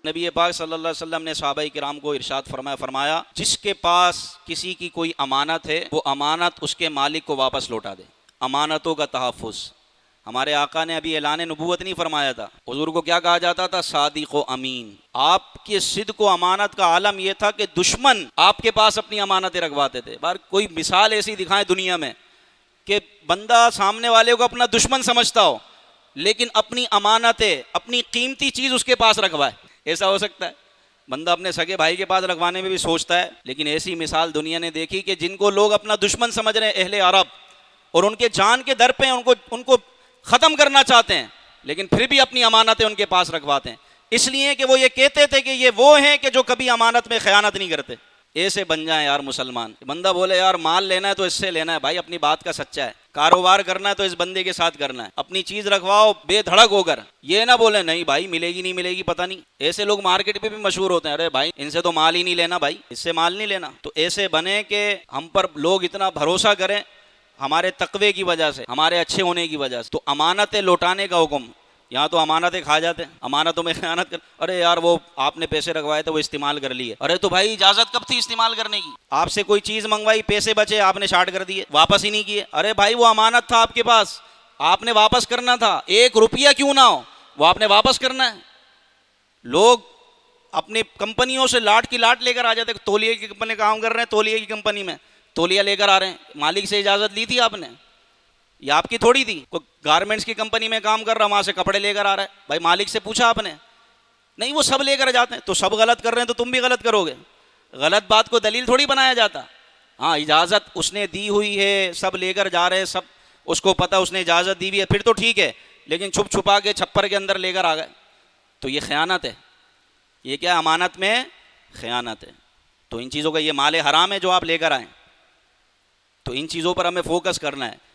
نبی پاک صلی اللہ علیہ وسلم نے صحابہ کرام کو ارشاد فرمایا جس کے پاس کسی کی کوئی امانت ہے وہ امانت اس کے مالک کو واپس لوٹا دے۔ امانتوں کا تحفظ۔ ہمارے آقا نے ابھی اعلان نبوت نہیں فرمایا تھا، حضور کو کیا کہا جاتا تھا؟ صادق و امین۔ آپ کے صدق و امانت کا عالم یہ تھا کہ دشمن آپ کے پاس اپنی امانتیں رکھواتے تھے۔ بار کوئی مثال ایسی دکھائیں دنیا میں کہ بندہ سامنے والے کو اپنا دشمن سمجھتا ہو لیکن اپنی امانتیں، اپنی قیمتی چیز اس کے پاس رکھوائے۔ ایسا ہو سکتا ہے؟ بندہ اپنے سگے بھائی کے پاس رکھوانے میں بھی سوچتا ہے، لیکن ایسی مثال دنیا نے دیکھی کہ جن کو لوگ اپنا دشمن سمجھ رہے ہیں، اہل عرب، اور ان کے جان کے در پہ ان کو ختم کرنا چاہتے ہیں، لیکن پھر بھی اپنی امانتیں ان کے پاس رکھواتے ہیں، اس لیے کہ وہ یہ کہتے تھے کہ یہ وہ ہیں کہ جو کبھی امانت میں خیانت نہیں کرتے۔ ایسے بن جائیں یار مسلمان۔ بندہ بولے یار مال لینا ہے تو اس سے لینا ہے، بھائی اپنی بات کا سچا ہے۔ کاروبار کرنا ہے تو اس بندے کے ساتھ کرنا ہے، اپنی چیز رکھواؤ بے دھڑک ہو کر، یہ نہ بولے نہیں بھائی ملے گی نہیں ملے گی پتہ نہیں۔ ایسے لوگ مارکیٹ پہ بھی مشہور ہوتے ہیں، ارے بھائی ان سے تو مال ہی نہیں لینا، بھائی اس سے مال نہیں لینا۔ تو ایسے بنے کہ ہم پر لوگ اتنا بھروسہ کریں ہمارے تقوی کی وجہ سے، ہمارے اچھے ہونے کی وجہ سے۔ تو امانتیں لوٹانے کا حکم، یہاں تو امانتیں کھا جاتے ہیں، امانتوں میں خیانت کر، ارے یار وہ آپ نے پیسے رکھوائے تھے وہ استعمال کر لیے، ارے تو بھائی اجازت کب تھی استعمال کرنے کی؟ آپ سے کوئی چیز منگوائی، پیسے بچے، آپ نے شارٹ کر دیے، واپس ہی نہیں کیے، ارے بھائی وہ امانت تھا آپ کے پاس، آپ نے واپس کرنا تھا، 1 روپیہ کیوں نہ ہو وہ آپ نے واپس کرنا ہے۔ لوگ اپنی کمپنیوں سے لاٹ کی لاٹ لے کر آ جاتے، تولیے کی کمپنی کام کر رہے ہیں، تولیے کی کمپنی میں تولیہ لے کر آ رہے ہیں، مالک سے اجازت لی تھی آپ نے؟ یہ آپ کی تھوڑی تھی۔ کوئی گارمنٹس کی کمپنی میں کام کر رہا، وہاں سے کپڑے لے کر آ رہا ہے، بھائی مالک سے پوچھا آپ نے؟ نہیں، وہ سب لے کر جاتے ہیں، تو سب غلط کر رہے ہیں تو تم بھی غلط کرو گے۔ غلط بات کو دلیل تھوڑی بنایا جاتا۔ ہاں اجازت اس نے دی ہوئی ہے، سب لے کر جا رہے ہیں، سب اس کو پتہ اس نے اجازت دی ہوئی ہے، پھر تو ٹھیک ہے، لیکن چھپ چھپا کے چھپر کے اندر لے کر آ گئے تو یہ خیانت ہے۔ یہ کیا امانت میں خیانت ہے۔ تو ان چیزوں کا، یہ مال حرام ہے جو آپ لے کر آئیں، تو ان چیزوں پر ہمیں فوکس کرنا ہے۔